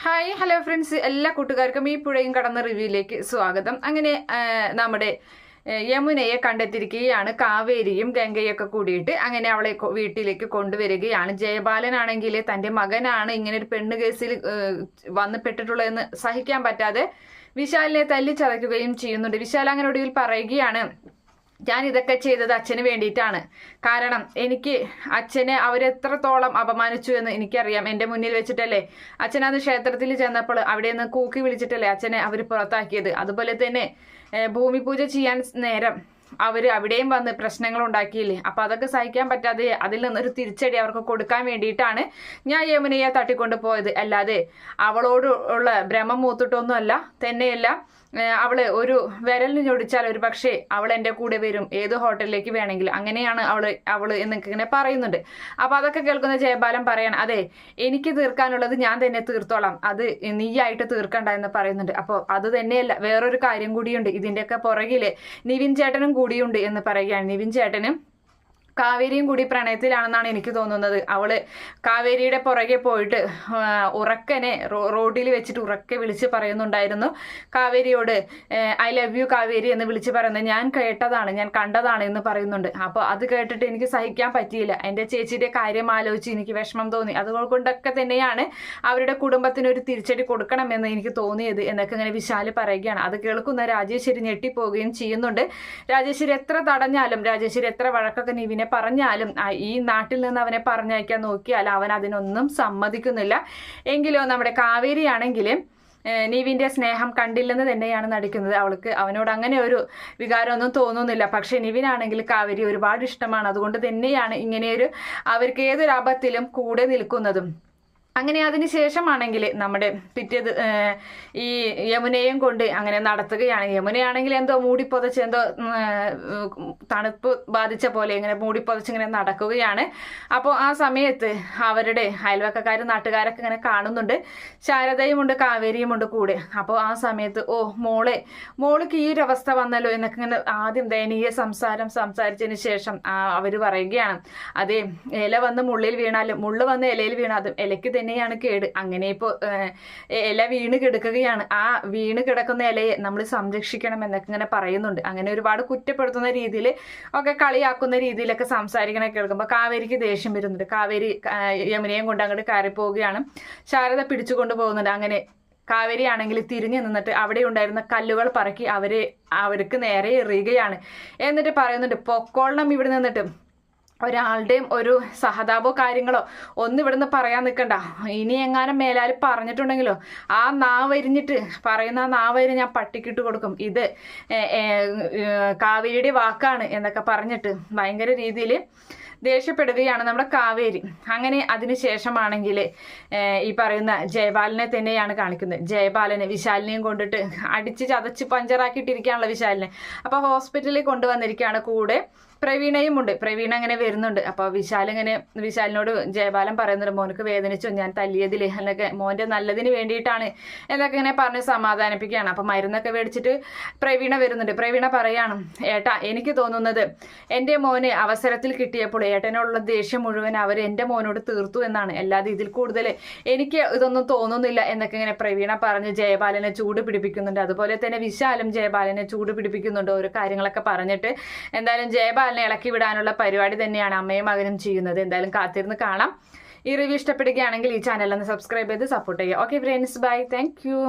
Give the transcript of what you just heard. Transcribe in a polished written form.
Hi hello friends, എല്ലാ കൂട്ടുകാർക്കും ഈ പുഴയും കടന്ന റിവ്യൂയിലേക്ക് സ്വാഗതം. അങ്ങനെ നമ്മുടെ യമുനയെ കണ്ടെത്തിയിരിക്കുകയാണ് കാവേരിയും ഗംഗയൊക്കെ കൂടിയിട്ട്. അങ്ങനെ അവളെ വീട്ടിലേക്ക് കൊണ്ടുവരികയാണ്. ജയബാലനാണെങ്കിൽ തൻ്റെ മകനാണ് ഇങ്ങനെ ഒരു പെണ്ണ് കേസിൽ വന്ന് പെട്ടിട്ടുള്ളതെന്ന് സഹിക്കാൻ പറ്റാതെ വിശാലിനെ തല്ലിച്ചതയ്ക്കുകയും ചെയ്യുന്നുണ്ട്. വിശാൽ അങ്ങനെ ഒടുവിൽ പറയുകയാണ്, ഞാൻ ഇതൊക്കെ ചെയ്തത് അച്ഛന് വേണ്ടിയിട്ടാണ്. കാരണം എനിക്ക് അച്ഛനെ അവരെത്രത്തോളം അപമാനിച്ചു എന്ന് എനിക്കറിയാം. എൻ്റെ മുന്നിൽ വെച്ചിട്ടല്ലേ അച്ഛനത് ക്ഷേത്രത്തിൽ ചെന്നപ്പോൾ അവിടെ നിന്ന് കൂക്കി വിളിച്ചിട്ടല്ലേ അച്ഛനെ അവർ പുറത്താക്കിയത്. അതുപോലെ തന്നെ ഭൂമി പൂജ ചെയ്യാൻ നേരം അവിടെയും വന്ന് പ്രശ്നങ്ങൾ ഉണ്ടാക്കിയില്ലേ. അപ്പൊ അതൊക്കെ സഹിക്കാൻ പറ്റാതെ അതിൽ നിന്നൊരു തിരിച്ചടി അവർക്ക് കൊടുക്കാൻ വേണ്ടിയിട്ടാണ് ഞാൻ യമുനയെ തട്ടിക്കൊണ്ടു പോയത്. അല്ലാതെ അവളോട് ഉള്ള ഭ്രമം മൂത്തിട്ടൊന്നുമല്ല. തന്നെയല്ല, അവള് ഒരു വിരലിന് ഞൊടിച്ചാൽ ഒരു പക്ഷേ അവൾ എൻ്റെ കൂടെ വരും, ഏത് ഹോട്ടലിലേക്ക് വേണമെങ്കിലും. അങ്ങനെയാണ് അവള് എന്നൊക്കെ ഇങ്ങനെ പറയുന്നുണ്ട്. അപ്പൊ അതൊക്കെ കേൾക്കുന്ന ജയബാലൻ പറയാണ്, അതെ എനിക്ക് തീർക്കാനുള്ളത് ഞാൻ തന്നെ തീർത്തോളാം, അത് നീയായിട്ട് തീർക്കണ്ട എന്ന് പറയുന്നുണ്ട്. അപ്പോൾ അത് തന്നെയല്ല, വേറൊരു കാര്യം കൂടിയുണ്ട്, ഇതിൻ്റെയൊക്കെ പുറകില് നിവിൻ ചേട്ടനും കൂടിയുണ്ട് എന്ന് പറയുകയാണ്. നിവിൻ ചേട്ടനും കാവേരിയും കൂടി പ്രണയത്തിലാണെന്നാണ് എനിക്ക് തോന്നുന്നത്. അവള് കാവേരിയുടെ പുറകെ പോയിട്ട് ഉറക്കനെ റോഡിൽ വെച്ചിട്ട് ഉറക്കെ വിളിച്ച് പറയുന്നുണ്ടായിരുന്നു കാവേരിയോട്, ഐ ലവ് യു കാവേരി എന്ന് വിളിച്ച് പറയുന്നത് ഞാൻ കേട്ടതാണ്, ഞാൻ കണ്ടതാണ് എന്ന് പറയുന്നുണ്ട്. അപ്പോൾ അത് കേട്ടിട്ട് എനിക്ക് സഹിക്കാൻ പറ്റിയില്ല. എൻ്റെ ചേച്ചിയുടെ കാര്യം ആലോചിച്ച് എനിക്ക് വിഷമം തോന്നി. അതുകൊണ്ടൊക്കെ തന്നെയാണ് അവരുടെ കുടുംബത്തിന് ഒരു തിരിച്ചടി കൊടുക്കണമെന്ന് എനിക്ക് തോന്നിയത് എന്നൊക്കെ ഇങ്ങനെ വിശാല് പറയുകയാണ്. അത് കേൾക്കുന്ന രാജേശ്വരി ഞെട്ടിപ്പോവുകയും ചെയ്യുന്നുണ്ട്. രാജേശ്വരി എത്ര തടഞ്ഞാലും, രാജേശ്വരി എത്ര വഴക്കൊക്കെ നിവിനെ പറഞ്ഞാലും, ഈ നാട്ടിൽ നിന്ന് അവനെ പറഞ്ഞയക്കാൻ നോക്കിയാൽ അവൻ അതിനൊന്നും സമ്മതിക്കുന്നില്ല. എങ്കിലോ നമ്മുടെ കാവേരി ആണെങ്കിൽ നിവിന്റെ സ്നേഹം കണ്ടില്ലെന്ന് തന്നെയാണ് നടിക്കുന്നത്. അവനോട് അങ്ങനെ ഒരു വികാരമൊന്നും തോന്നുന്നില്ല. പക്ഷെ നിവിനാണെങ്കിൽ കാവേരി ഒരുപാട് ഇഷ്ടമാണ്. അതുകൊണ്ട് തന്നെയാണ് ഇങ്ങനെയൊരു അവർക്ക് ഏതൊരു ആപത്തിലും കൂടെ നിൽക്കുന്നതും. അങ്ങനെ അതിനുശേഷമാണെങ്കിൽ നമ്മുടെ പിറ്റേത് ഈ യമുനയും കൊണ്ട് അങ്ങനെ നടത്തുകയാണ്. യമുനയാണെങ്കിൽ എന്തോ മൂടിപ്പൊതച്ച് എന്തോ തണുപ്പ് ബാധിച്ച പോലെ ഇങ്ങനെ മൂടിപ്പൊതച്ച് ഇങ്ങനെ നടക്കുകയാണ്. അപ്പോൾ ആ സമയത്ത് അവരുടെ അയൽവക്കക്കാരും നാട്ടുകാരൊക്കെ ഇങ്ങനെ കാണുന്നുണ്ട്. ശാരദയുമുണ്ട്, കാവേരിയുമുണ്ട് കൂടെ. അപ്പോൾ ആ സമയത്ത് മോൾക്ക് ഈ ഒരു അവസ്ഥ വന്നല്ലോ എന്നൊക്കെ ഇങ്ങനെ ആദ്യം ദയനീയ സംസാരിച്ചതിന് ശേഷം അവർ പറയുകയാണ്, അതെ ഇല വന്ന് മുള്ളിൽ വീണാലും മുള്ള് വന്ന് ഇലയിൽ വീണാലും ഇലയ്ക്ക് തന്നെയാണ് കേട്. അങ്ങനെ ഇപ്പോൾ ഇല വീണ് കിടക്കുകയാണ്. ആ വീണ് കിടക്കുന്ന ഇലയെ നമ്മൾ സംരക്ഷിക്കണം എന്നൊക്കെ ഇങ്ങനെ പറയുന്നുണ്ട്. അങ്ങനെ ഒരുപാട് കുറ്റപ്പെടുത്തുന്ന രീതിയിൽ ഒക്കെ കളിയാക്കുന്ന രീതിയിലൊക്കെ സംസാരിക്കണ കേൾക്കുമ്പോൾ കാവേരിക്ക് ദേഷ്യം വരുന്നുണ്ട്. കാവേരി യമുനയും കൊണ്ട് അങ്ങോട്ട് കയറി പോവുകയാണ്. ശാരദ പിടിച്ചുകൊണ്ട് പോകുന്നുണ്ട്. അങ്ങനെ കാവേരി ആണെങ്കിൽ തിരിഞ്ഞു നിന്നിട്ട് അവിടെ ഉണ്ടായിരുന്ന കല്ലുകൾ പറക്കി അവർക്ക് നേരെ എറിയുകയാണ്. എന്നിട്ട് പറയുന്നുണ്ട്, പൊക്കോളണം ഇവിടെ നിന്നിട്ട്, ഒരാളുടെയും ഒരു സഹതാപോ കാര്യങ്ങളോ ഒന്നും ഇവിടുന്ന് പറയാൻ നിൽക്കണ്ട. ഇനി എങ്ങാനും മേലാൽ പറഞ്ഞിട്ടുണ്ടെങ്കിലോ ആ പറയുന്ന ആ നാവരി ഞാൻ പട്ടിക്കിട്ട് കൊടുക്കും. ഇത് കാവേരിയുടെ വാക്കാണ് എന്നൊക്കെ പറഞ്ഞിട്ട് ഭയങ്കര രീതിയിൽ ദേഷ്യപ്പെടുകയാണ് നമ്മുടെ കാവേരി. അങ്ങനെ അതിനുശേഷമാണെങ്കിൽ ഈ പറയുന്ന ജയബാലനെ തന്നെയാണ് കാണിക്കുന്നത്. ജയബാലനെ വിശാലിനെയും കൊണ്ടിട്ട് അടിച്ച് ചതച്ച് പഞ്ചറാക്കിയിട്ടിരിക്കുകയാണല്ലോ വിശാലിനെ. അപ്പോൾ ഹോസ്പിറ്റലിൽ കൊണ്ടുവന്നിരിക്കുകയാണ്. കൂടെ പ്രവീണയും ഉണ്ട്. പ്രവീണ അങ്ങനെ വരുന്നുണ്ട്. അപ്പോൾ വിശാലിനോട് ജയബാലൻ പറയുന്നുണ്ട്, മോനക്ക് വേദനിച്ചു, ഞാൻ തല്ലിയതിൽ എന്നൊക്കെ മോൻ്റെ നല്ലതിന് വേണ്ടിയിട്ടാണ് എന്നൊക്കെ ഇങ്ങനെ പറഞ്ഞ് സമാധാനിപ്പിക്കുകയാണ്. അപ്പോൾ മരുന്നൊക്കെ മേടിച്ചിട്ട് പ്രവീണ വരുന്നുണ്ട്. പ്രവീണ പറയാണ്, ഏട്ടാ എനിക്ക് തോന്നുന്നത് എൻ്റെ മോന് അവസരത്തിൽ കിട്ടിയപ്പോൾ ഏട്ടനോടുള്ള ദേഷ്യം മുഴുവൻ അവർ എൻ്റെ മോനോട് തീർത്തു എന്നാണ്. അല്ലാതെ ഇതിൽ കൂടുതൽ എനിക്ക് ഇതൊന്നും തോന്നുന്നില്ല എന്നൊക്കെ ഇങ്ങനെ പ്രവീണ പറഞ്ഞ് ജയബാലനെ ചൂട് പിടിപ്പിക്കുന്നുണ്ട്. അതുപോലെ തന്നെ വിശാലും ജയബാലനെ ചൂട് പിടിപ്പിക്കുന്നുണ്ട്. ഓരോ കാര്യങ്ങളൊക്കെ പറഞ്ഞിട്ട് എന്തായാലും ജയബാലനെ ഇളക്കി വിടാനുള്ള പരിപാടി തന്നെയാണ് അമ്മയും മകനും ചെയ്യുന്നത്. എന്തായാലും കാത്തിരുന്ന് കാണാം. ഈ റിവ്യൂ ഇഷ്ടപ്പെടുകയാണെങ്കിൽ ഈ ചാനൽ ഒന്ന് സബ്സ്ക്രൈബ് ചെയ്ത് സപ്പോർട്ട് ചെയ്യുക. Okay friends, bye, thank U.